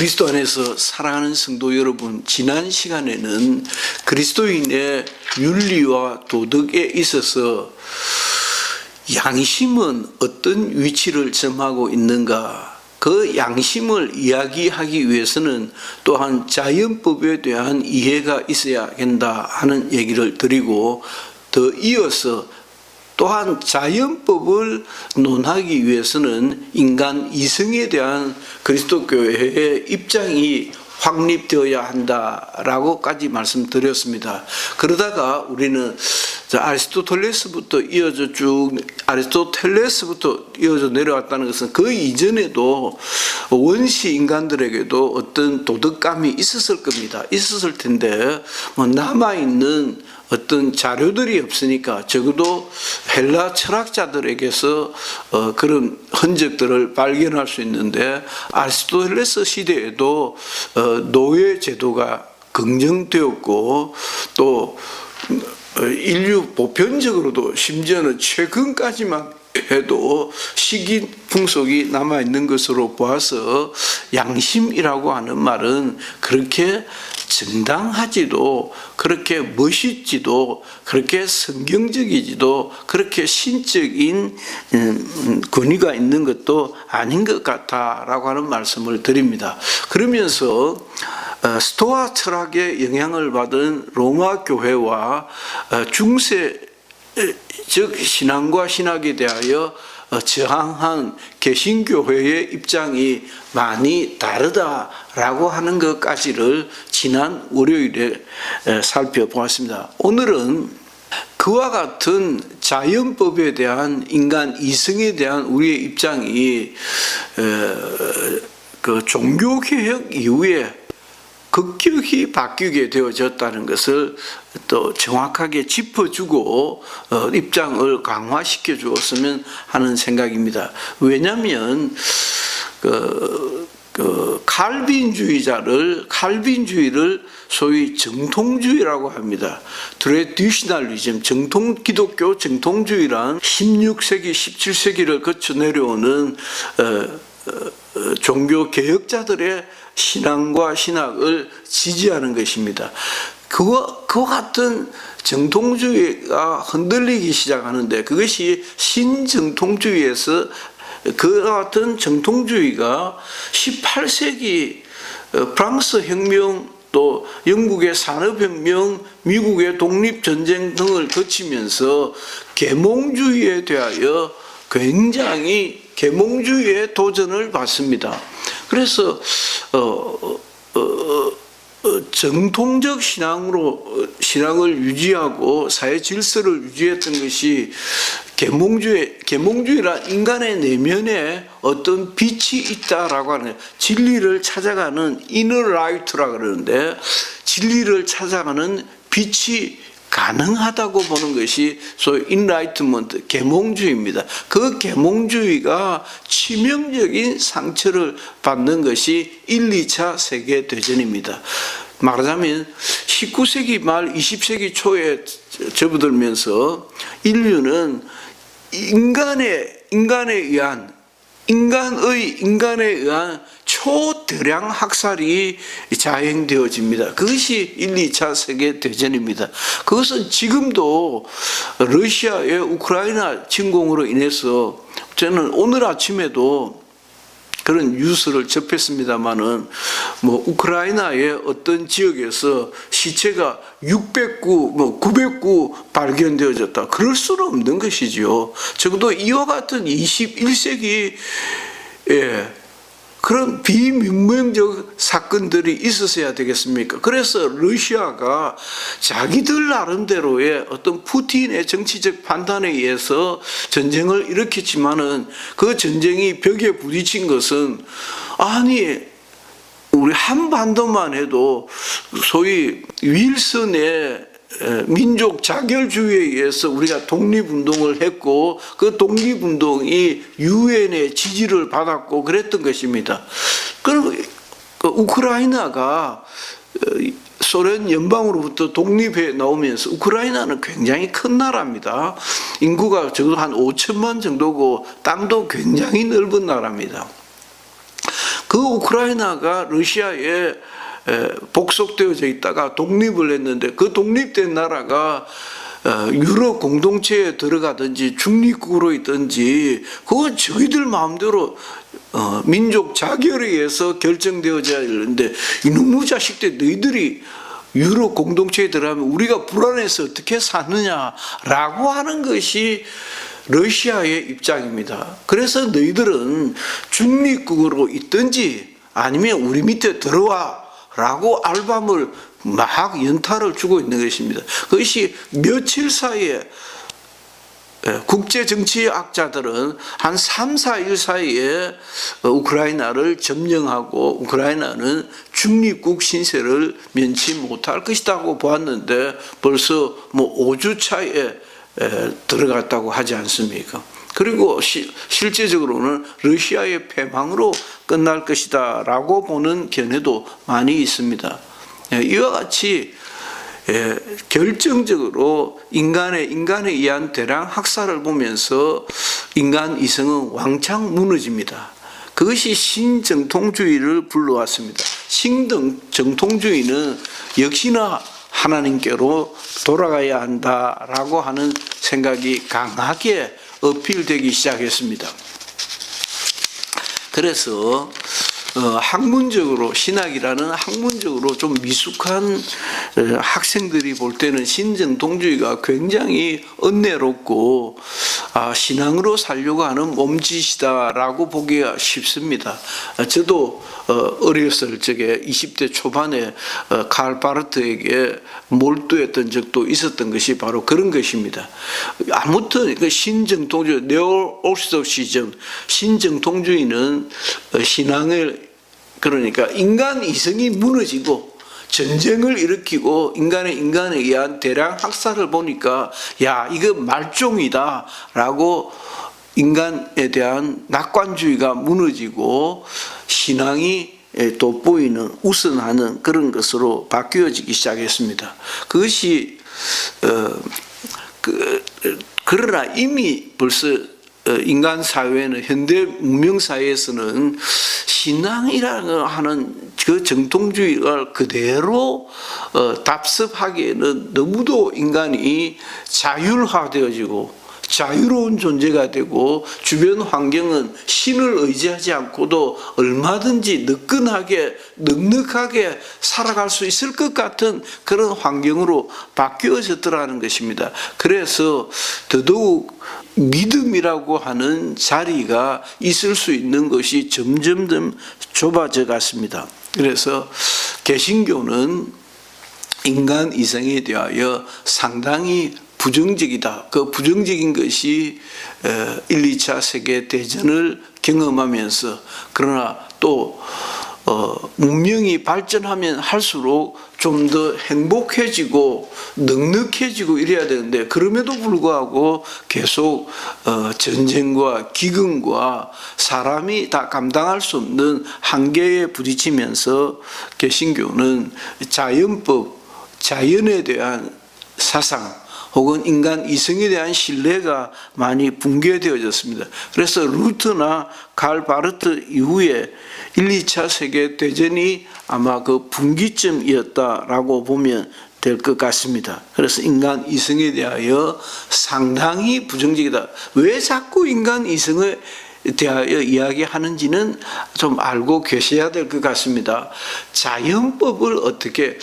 그리스도 안에서 사랑하는 성도 여러분, 지난 시간에는 그리스도인의 윤리와 도덕에 있어서 양심은 어떤 위치를 점하고 있는가, 그 양심을 이야기하기 위해서는 또한 자연법에 대한 이해가 있어야 된다 하는 얘기를 드리고, 더 이어서 또한 자연법을 논하기 위해서는 인간 이성에 대한 그리스도교회의 입장이 확립되어야 한다라고까지 말씀드렸습니다. 그러다가 우리는 아리스토텔레스부터 이어져 내려왔다는 것은 그 이전에도 원시 인간들에게도 어떤 도덕감이 있었을 겁니다. 있었을 텐데 남아있는 어떤 자료들이 없으니까 적어도 헬라 철학자들에게서 그런 흔적들을 발견할 수 있는데, 아리스토텔레스 시대에도 노예 제도가 긍정되었고, 또 인류 보편적으로도 심지어는 최근까지만 해도 시기 풍속이 남아있는 것으로 보아서 양심이라고 하는 말은 그렇게 정당하지도, 그렇게 멋있지도, 그렇게 성경적이지도, 그렇게 신적인 권위가 있는 것도 아닌 것 같다라고 하는 말씀을 드립니다. 그러면서 스토아 철학의 영향을 받은 로마 교회와 중세 즉 신앙과 신학에 대하여 저항한 개신교회의 입장이 많이 다르다라고 하는 것까지를 지난 월요일에 살펴보았습니다. 오늘은 그와 같은 자연법에 대한 인간 이성에 대한 우리의 입장이 그 종교개혁 이후에 급격히 바뀌게 되어졌다는 것을 또 정확하게 짚어주고 입장을 강화시켜 주었으면 하는 생각입니다. 왜냐하면 칼빈주의를 소위 정통주의라고 합니다. 트레디셔널리즘, 기독교 정통주의란 16세기, 17세기를 거쳐 내려오는 종교 개혁자들의 신앙과 신학을 지지하는 것입니다. 그와 같은 정통주의가 흔들리기 시작하는데, 그것이 신정통주의에서 그와 같은 정통주의가 18세기 프랑스 혁명, 또 영국의 산업혁명, 미국의 독립전쟁 등을 거치면서 계몽주의에 대하여 굉장히 계몽주의의 도전을 받습니다. 그래서 정통적 신앙을 유지하고 사회 질서를 유지했던 것이 계몽주의란 인간의 내면에 어떤 빛이 있다라고 하는, 진리를 찾아가는 inner light라고 그러는데, 진리를 찾아가는 빛이 가능하다고 보는 것이 소위 인라이트먼트, 계몽주의입니다. 그 계몽주의가 치명적인 상처를 받는 것이 1, 2차 세계대전입니다. 말하자면 19세기 말 20세기 초에 접어들면서 인류는 인간에 의한 초대량 학살이 자행되어집니다. 그것이 1, 2차 세계대전입니다. 그것은 지금도 러시아의 우크라이나 침공으로 인해서, 저는 오늘 아침에도 그런 뉴스를 접했습니다마는, 우크라이나의 어떤 지역에서 시체가 609, 909 발견되어졌다. 그럴 수는 없는 것이지요. 적어도 이와 같은 21세기에 그런 비문명적 사건들이 있었어야 되겠습니까? 그래서 러시아가 자기들 나름대로의 어떤 푸틴의 정치적 판단에 의해서 전쟁을 일으켰지만은, 그 전쟁이 벽에 부딪힌 것은, 우리 한반도만 해도 소위 윌슨의 민족 자결주의에 의해서 우리가 독립운동을 했고, 그 독립운동이 유엔의 지지를 받았고 그랬던 것입니다. 그리고 우크라이나가 소련 연방으로부터 독립해 나오면서, 우크라이나는 굉장히 큰 나라입니다. 인구가 적어도 한 5천만 정도고 땅도 굉장히 넓은 나라입니다. 그 우크라이나가 러시아에 복속되어져 있다가 독립을 했는데 그 독립된 나라가 유럽 공동체에 들어가든지 중립국으로 있든지 그건 저희들 마음대로 민족 자결에 의해서 결정되어져야 되는데 이놈의 자식들 너희들이 유럽 공동체에 들어가면 우리가 불안해서 어떻게 사느냐라고 하는 것이 러시아의 입장입니다. 그래서 너희들은 중립국으로 있든지 아니면 우리 밑에 들어와 라고 알밤을 막 연타를 주고 있는 것입니다. 그것이 며칠 사이에 국제정치학자들은 한 3, 4일 사이에 우크라이나를 점령하고 우크라이나는 중립국 신세를 면치 못할 것이라고 보았는데 벌써 5주 차에 들어갔다고 하지 않습니까? 그리고 실제적으로는 러시아의 패망으로 끝날 것이다 라고 보는 견해도 많이 있습니다. 이와 같이 결정적으로 인간에 의한 대량 학살을 보면서 인간 이성은 왕창 무너집니다. 그것이 신정통주의를 불러왔습니다. 신정통주의는 역시나 하나님께로 돌아가야 한다라고 하는 생각이 강하게 어필되기 시작했습니다. 그래서 학문적으로 신학이라는 학문적으로 좀 미숙한 학생들이 볼 때는 신정통주의가 굉장히 은혜롭고 신앙으로 살려고 하는 몸짓이다라고 보기가 쉽습니다. 저도 어렸을 적에 20대 초반에 칼 바르트에게 몰두했던 적도 있었던 것이 바로 그런 것입니다. 아무튼 신정통주의 네오오르스독시즘 신정통주의는 신앙을 그러니까 인간 이성이 무너지고 전쟁을 일으키고 인간에 의한 대량 학살을 보니까 야 이거 말종이다 라고 인간에 대한 낙관주의가 무너지고 신앙이 돋보이는 우선하는 그런 것으로 바뀌어지기 시작했습니다. 그것이 그러나 이미 벌써 인간 사회는 현대 문명 사회에서는 신앙이라고 하는 그 정통주의를 그대로 답습하기에는 너무도 인간이 자율화되어지고 자유로운 존재가 되고 주변 환경은 신을 의지하지 않고도 얼마든지 느끈하게 넉넉하게 살아갈 수 있을 것 같은 그런 환경으로 바뀌어졌더라는 것입니다. 그래서 더더욱 믿음이라고 하는 자리가 있을 수 있는 것이 점점 좁아져 갔습니다. 그래서 개신교는 인간 이성에 대하여 상당히 부정적이다. 그 부정적인 것이 1, 2차 세계대전을 경험하면서 그러나 또 문명이 발전하면 할수록 좀 더 행복해지고 넉넉해지고 이래야 되는데 그럼에도 불구하고 계속 전쟁과 기근과 사람이 다 감당할 수 없는 한계에 부딪히면서 개신교는 자연법, 자연에 대한 사상 혹은 인간 이성에 대한 신뢰가 많이 붕괴되어졌습니다. 그래서 루트나 칼 바르트 이후에 1, 2차 세계대전이 아마 그 분기점이었다라고 보면 될 것 같습니다. 그래서 인간 이성에 대하여 상당히 부정적이다. 왜 자꾸 인간 이성을 대하여 이야기하는지는 좀 알고 계셔야 될 것 같습니다. 자연법을 어떻게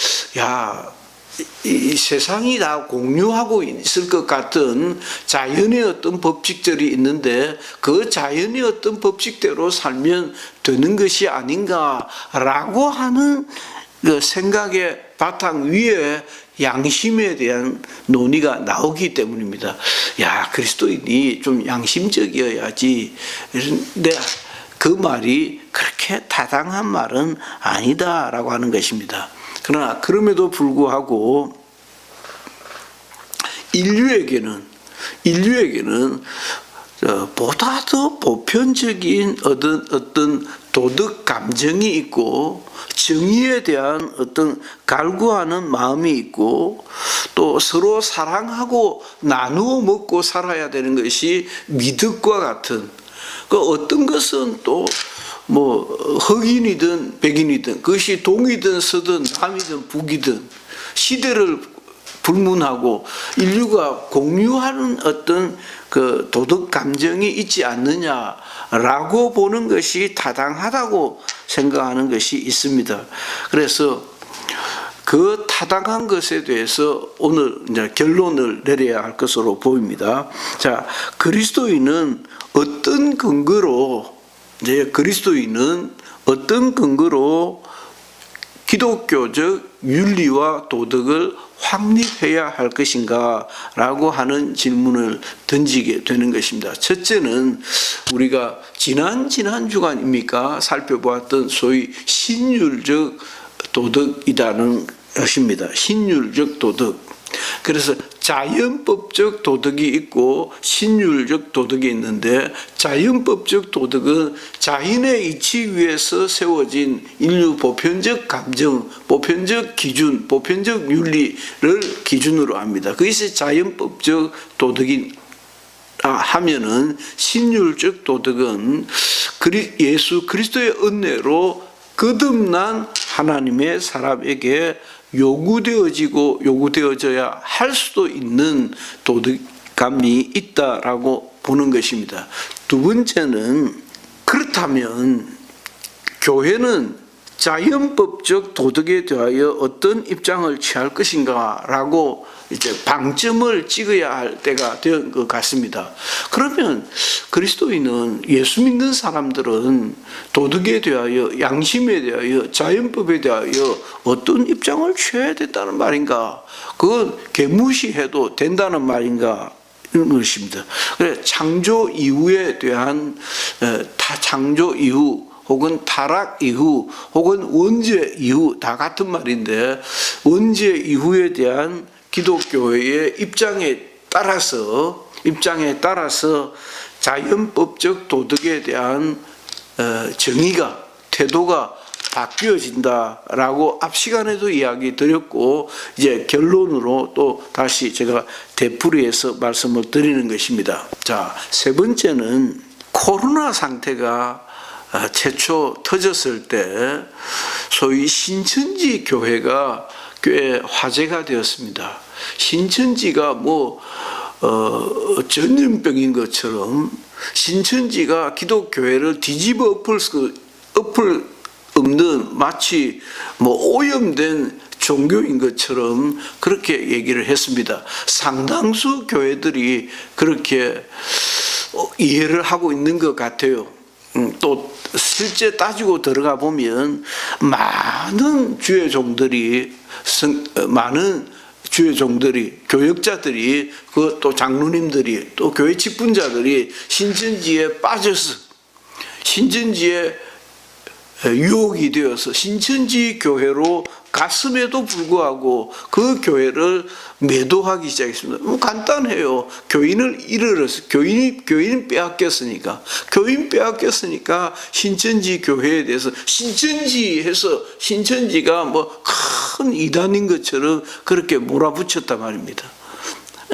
이 세상이 다 공유하고 있을 것 같은 자연의 어떤 법칙들이 있는데 그 자연의 어떤 법칙대로 살면 되는 것이 아닌가라고 하는 그 생각의 바탕 위에 양심에 대한 논의가 나오기 때문입니다. 그리스도인이 좀 양심적이어야지. 근데 그 말이 그렇게 타당한 말은 아니다라고 하는 것입니다. 그러나 그럼에도 불구하고 인류에게는 보다 더 보편적인 어떤 도덕 감정이 있고 정의에 대한 어떤 갈구하는 마음이 있고 또 서로 사랑하고 나누어 먹고 살아야 되는 것이 미덕과 같은 그 어떤 것은 또 뭐 흑인이든 백인이든 그것이 동이든 서든 남이든 북이든 시대를 불문하고 인류가 공유하는 어떤 그 도덕 감정이 있지 않느냐라고 보는 것이 타당하다고 생각하는 것이 있습니다. 그래서 그 타당한 것에 대해서 오늘 이제 결론을 내려야 할 것으로 보입니다. 자, 그리스도인은 어떤 근거로 기독교적 윤리와 도덕을 확립해야 할 것인가 라고 하는 질문을 던지게 되는 것입니다. 첫째는 우리가 지난 주간입니까? 살펴보았던 소위 신율적 도덕이라는 것입니다. 신율적 도덕. 그래서 자연법적 도덕이 있고 신율적 도덕이 있는데 자연법적 도덕은 자연의 이치 위에서 세워진 인류 보편적 감정, 보편적 기준, 보편적 윤리를 기준으로 합니다. 그것이 자연법적 도덕이 하면은 신율적 도덕은 예수 그리스도의 은혜로 거듭난 하나님의 사람에게 요구되어져야 할 수도 있는 도덕감이 있다라고 보는 것입니다. 두 번째는 그렇다면 교회는 자연법적 도덕에 대하여 어떤 입장을 취할 것인가라고 이제 방점을 찍어야 할 때가 된 것 같습니다. 그러면 그리스도인은 예수 믿는 사람들은 도덕에 대하여, 양심에 대하여, 자연법에 대하여 어떤 입장을 취해야 된다는 말인가? 그건 개무시해도 된다는 말인가? 이런 것입니다. 그래, 창조 이후에 대한 창조 이후 혹은 타락 이후 혹은 원죄 이후 다 같은 말인데 원죄 이후에 대한 기독교의 입장에 따라서 자연법적 도덕에 대한 정의가 태도가 바뀌어진다라고 앞 시간에도 이야기 드렸고 이제 결론으로 또 다시 제가 되풀이해서 말씀을 드리는 것입니다. 자, 세 번째는 코로나 상태가 최초 터졌을 때 소위 신천지 교회가 꽤 화제가 되었습니다. 신천지가 전염병인 것처럼 신천지가 기독교회를 뒤집어 엎을 없는 마치 오염된 종교인 것처럼 그렇게 얘기를 했습니다. 상당수 교회들이 그렇게 이해를 하고 있는 것 같아요. 또 실제 따지고 들어가 보면 많은 주의 종들이 교역자들이 또 장로님들이 또 교회 직분자들이 신천지에 빠져서 신천지에 유혹이 되어서 신천지 교회로 갔음에도 불구하고 그 교회를 매도하기 시작했습니다. 간단해요. 교인을 잃어서 교인 빼앗겼으니까 신천지 교회에 대해서 신천지가 큰 이단인 것처럼 그렇게 몰아붙였단 말입니다.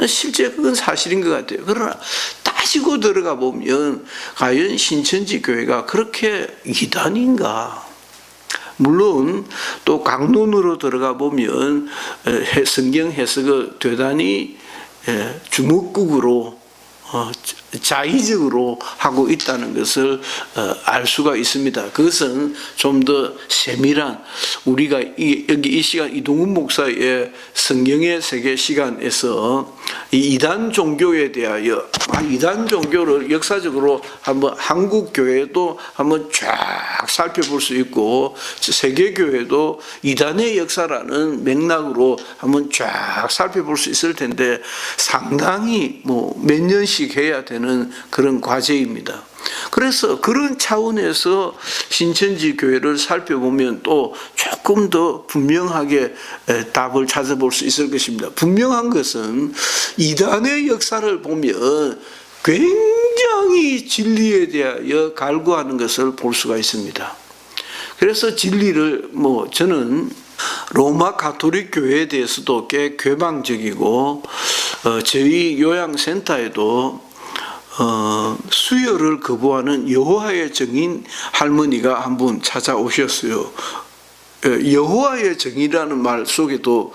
실제 그건 사실인 것 같아요. 그러나 따지고 들어가 보면 과연 신천지 교회가 그렇게 이단인가? 물론 또 강론으로 들어가 보면 성경 해석을 대단히 주먹국으로 자의적으로 하고 있다는 것을 알 수가 있습니다. 그것은 좀 더 세밀한 우리가 여기 이 시간 이동훈 목사의 성경의 세계 시간에서 이 이단 종교에 대하여 이단 종교를 역사적으로 한번 한국 교회도 한번 쫙 살펴볼 수 있고 세계 교회도 이단의 역사라는 맥락으로 한번 쫙 살펴볼 수 있을 텐데 상당히 몇 년씩 해야 되는 그런 과제입니다. 그래서 그런 차원에서 신천지 교회를 살펴보면 또 조금 더 분명하게 답을 찾아볼 수 있을 것입니다. 분명한 것은 이단의 역사를 보면 굉장히 진리에 대하여 갈구하는 것을 볼 수가 있습니다. 그래서 진리를 저는 로마 가톨릭 교회에 대해서도 꽤 개방적이고 저희 요양센터에도 수혈을 거부하는 여호와의 증인 할머니가 한 분 찾아오셨어요. 여호와의 증인이라는 말 속에도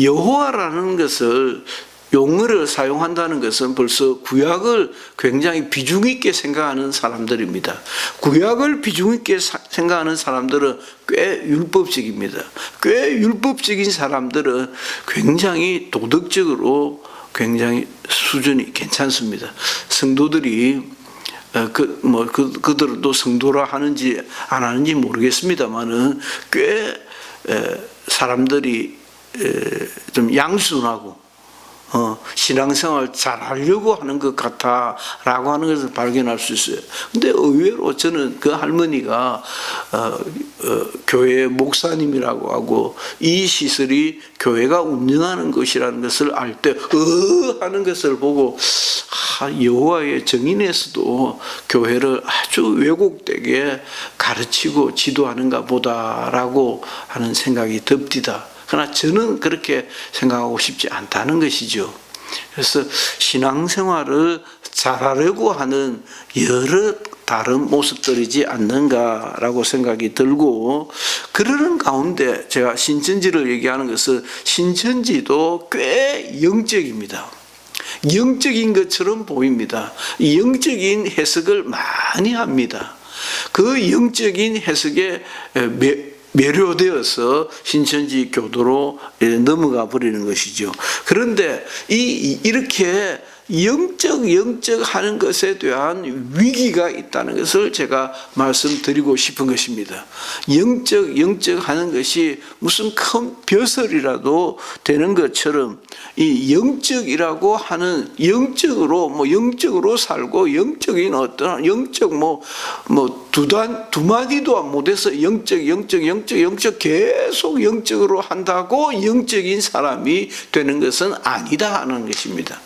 여호와라는 것을 용어를 사용한다는 것은 벌써 구약을 굉장히 비중 있게 생각하는 사람들입니다. 구약을 비중 있게 생각하는 사람들은 꽤 율법적입니다. 꽤 율법적인 사람들은 굉장히 도덕적으로 굉장히 수준이 괜찮습니다. 성도들이 그들도 성도라 하는지 안 하는지 모르겠습니다만은 꽤 사람들이 좀 양순하고 신앙생활 잘 하려고 하는 것 같다라고 하는 것을 발견할 수 있어요. 근데 의외로 저는 그 할머니가 교회 목사님이라고 하고 이 시설이 교회가 운영하는 것이라는 것을 알 때 하는 것을 보고 여호와의 증인에서도 교회를 아주 왜곡되게 가르치고 지도하는가 보다라고 하는 생각이 듭디다. 그러나 저는 그렇게 생각하고 싶지 않다는 것이죠. 그래서 신앙생활을 잘하려고 하는 여러 다른 모습들이지 않는가라고 생각이 들고, 그러는 가운데 제가 신천지를 얘기하는 것은 신천지도 꽤 영적입니다. 영적인 것처럼 보입니다. 영적인 해석을 많이 합니다. 그 영적인 해석에 매료되어서 신천지 교도로 넘어가 버리는 것이죠. 그런데 이렇게 영적 하는 것에 대한 위기가 있다는 것을 제가 말씀드리고 싶은 것입니다. 영적 하는 것이 무슨 큰 벼슬이라도 되는 것처럼 이 영적이라고 하는 영적으로 살고 영적인 어떤 영적 두 마디도 못해서 영적 계속 영적으로 한다고 영적인 사람이 되는 것은 아니다 하는 것입니다.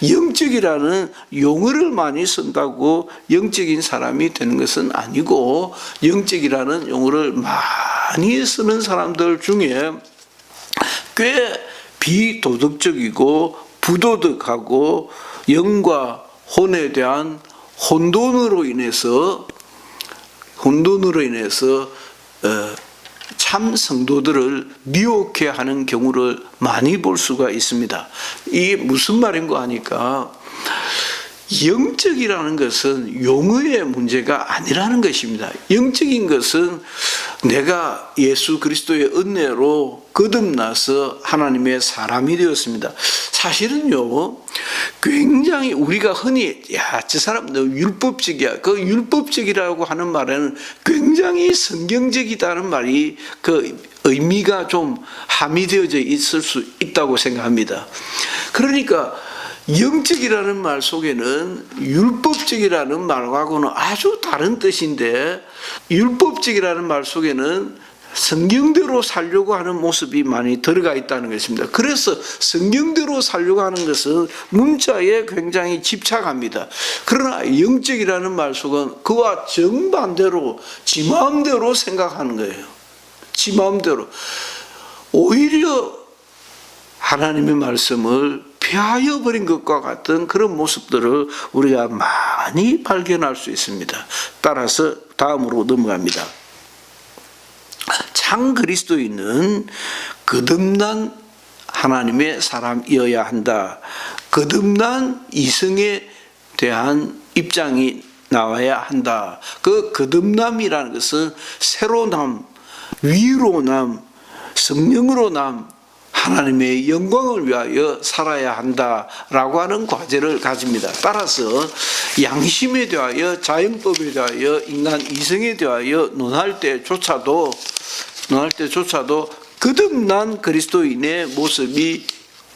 영적이라는 용어를 많이 쓴다고 영적인 사람이 되는 것은 아니고, 영적이라는 용어를 많이 쓰는 사람들 중에 꽤 비도덕적이고 부도덕하고 영과 혼에 대한 혼돈으로 인해서 참 성도들을 미혹해 하는 경우를 많이 볼 수가 있습니다. 이게 무슨 말인가 하니까, 영적이라는 것은 용어의 문제가 아니라는 것입니다. 영적인 것은 내가 예수 그리스도의 은혜로 거듭나서 하나님의 사람이 되었습니다. 사실은요, 굉장히 우리가 흔히 저 사람 너무 율법적이야, 그 율법적이라고 하는 말에는 굉장히 성경적이다는 말이 그 의미가 좀 함의되어져 있을 수 있다고 생각합니다. 그러니까 영적이라는 말 속에는 율법적이라는 말하고는 아주 다른 뜻인데, 율법적이라는 말 속에는 성경대로 살려고 하는 모습이 많이 들어가 있다는 것입니다. 그래서 성경대로 살려고 하는 것은 문자에 굉장히 집착합니다. 그러나 영적이라는 말 속은 그와 정반대로 지 마음대로 생각하는 거예요. 지 마음대로. 오히려 하나님의 말씀을 폐하여 버린 것과 같은 그런 모습들을 우리가 많이 발견할 수 있습니다. 따라서 다음으로 넘어갑니다. 참 그리스도인은 거듭난 하나님의 사람이어야 한다. 거듭난 이성에 대한 입장이 나와야 한다. 그 거듭남이라는 것은 새로남, 위로남, 성령으로남, 하나님의 영광을 위하여 살아야 한다라고 하는 과제를 가집니다. 따라서 양심에 대하여, 자연법에 대하여, 인간 이성에 대하여 논할 때조차도 거듭난 그리스도인의 모습이야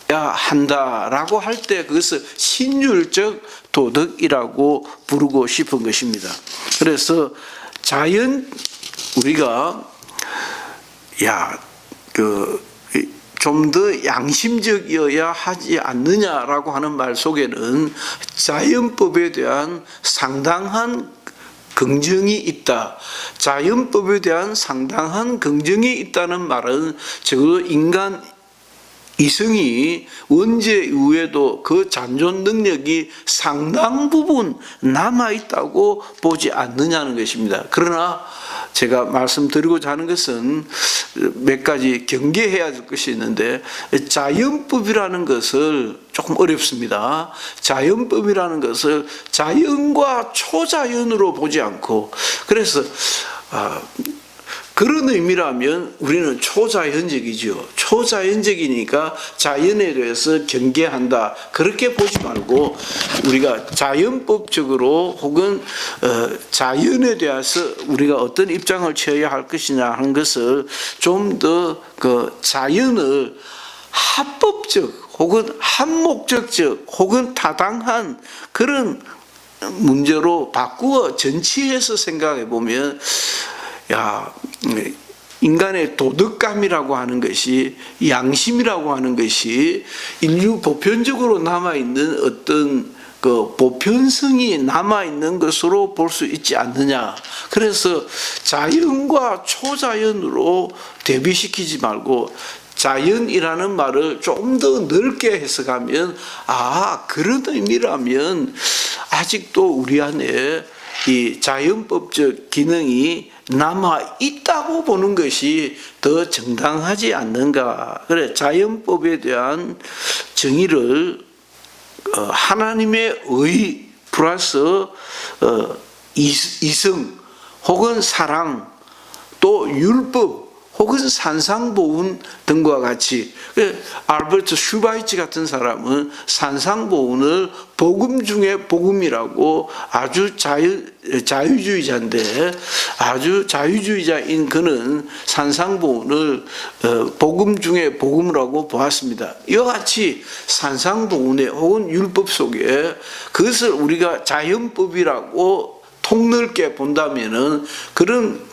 한다라고 할 때 그것을 신율적 도덕이라고 부르고 싶은 것입니다. 그래서 우리가 좀 더 양심적이어야 하지 않느냐라고 하는 말 속에는 자연법에 대한 상당한 긍정이 있다. 자연법에 대한 상당한 긍정이 있다는 말은 적어도 인간 이성이 원죄 이후에도 그 잔존 능력이 상당 부분 남아있다고 보지 않느냐는 것입니다. 그러나 제가 말씀드리고자 하는 것은 몇 가지 경계해야 될 것이 있는데, 자연법이라는 것을 조금 어렵습니다. 자연법이라는 것을 자연과 초자연으로 보지 않고, 그래서 그런 의미라면 우리는 초자연적이죠. 초자연적이니까 자연에 대해서 경계한다, 그렇게 보지 말고 우리가 자연법적으로 혹은 자연에 대해서 우리가 어떤 입장을 취해야 할 것이냐 하는 것을 좀 더 그 자연을 합법적 혹은 한목적적 혹은 타당한 그런 문제로 바꾸어 전치해서 생각해 보면, 인간의 도덕감이라고 하는 것이, 양심이라고 하는 것이 인류 보편적으로 남아있는 어떤 그 보편성이 남아있는 것으로 볼 수 있지 않느냐. 그래서 자연과 초자연으로 대비시키지 말고 자연이라는 말을 좀 더 넓게 해석하면, 그런 의미라면 아직도 우리 안에 이 자연법적 기능이 남아 있다고 보는 것이 더 정당하지 않는가. 그래, 자연법에 대한 정의를 하나님의 의 플러스 이성 혹은 사랑, 또 율법 혹은 산상보훈 등과 같이, 알버트 슈바이츠 같은 사람은 산상보훈을 복음 중에 복음이라고, 아주 자유주의자인데, 아주 자유주의자인 그는 산상보훈을 복음 중에 복음이라고 보았습니다. 이와 같이 산상보훈에 혹은 율법 속에 그것을 우리가 자연법이라고 통넓게 본다면은, 그런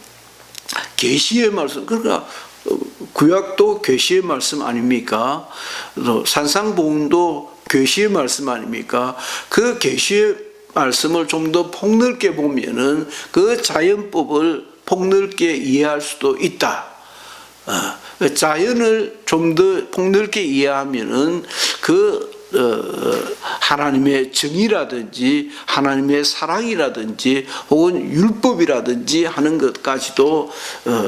계시의 말씀, 그러니까 구약도 계시의 말씀 아닙니까? 산상보훈도 계시의 말씀 아닙니까? 그 계시의 말씀을 좀 더 폭넓게 보면은 그 자연법을 폭넓게 이해할 수도 있다. 자연을 좀 더 폭넓게 이해하면은 그 하나님의 정의라든지 하나님의 사랑이라든지 혹은 율법이라든지 하는 것까지도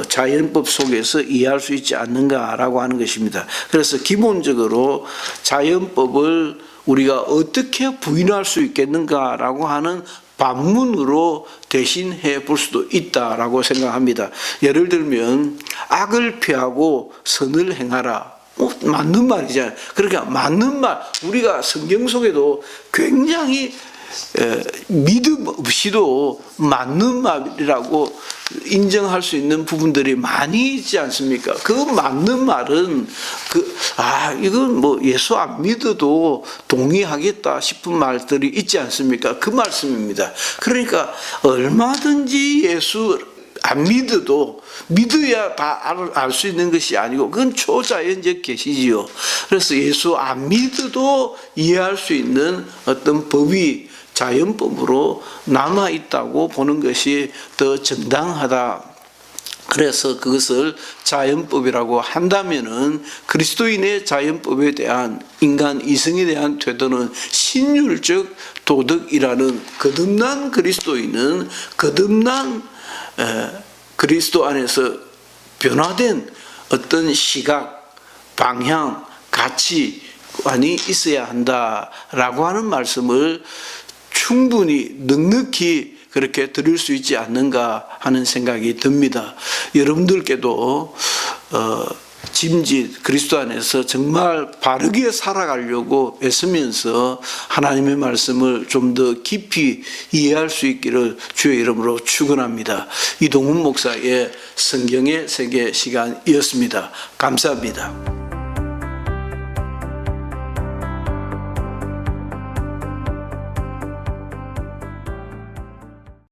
자연법 속에서 이해할 수 있지 않는가라고 하는 것입니다. 그래서 기본적으로 자연법을 우리가 어떻게 부인할 수 있겠는가라고 하는 반문으로 대신해 볼 수도 있다라고 생각합니다. 예를 들면 악을 피하고 선을 행하라. 맞는 말이잖아요. 그러니까 맞는 말, 우리가 성경 속에도 굉장히 믿음 없이도 맞는 말이라고 인정할 수 있는 부분들이 많이 있지 않습니까? 그 맞는 말은 이건 뭐 예수 안 믿어도 동의하겠다 싶은 말들이 있지 않습니까? 그 말씀입니다. 그러니까 얼마든지 예수 안 믿어도, 믿어야 다 알 수 있는 것이 아니고 그건 초자연적 계시지요. 그래서 예수 안 믿어도 이해할 수 있는 어떤 법이 자연법으로 남아있다고 보는 것이 더 정당하다. 그래서 그것을 자연법이라고 한다면은 그리스도인의 자연법에 대한 인간 이성에 대한 태도는 신율적 도덕이라는 거듭난 그리스도인은 거듭난 그리스도 안에서 변화된 어떤 시각, 방향, 가치관이 있어야 한다라고 하는 말씀을 충분히 넉넉히 그렇게 들을 수 있지 않는가 하는 생각이 듭니다. 여러분들께도 짐짓 그리스도 안에서 정말 바르게 살아가려고 애쓰면서 하나님의 말씀을 좀 더 깊이 이해할 수 있기를 주의 이름으로 축원합니다. 이동훈 목사의 성경의 세계 시간이었습니다. 감사합니다.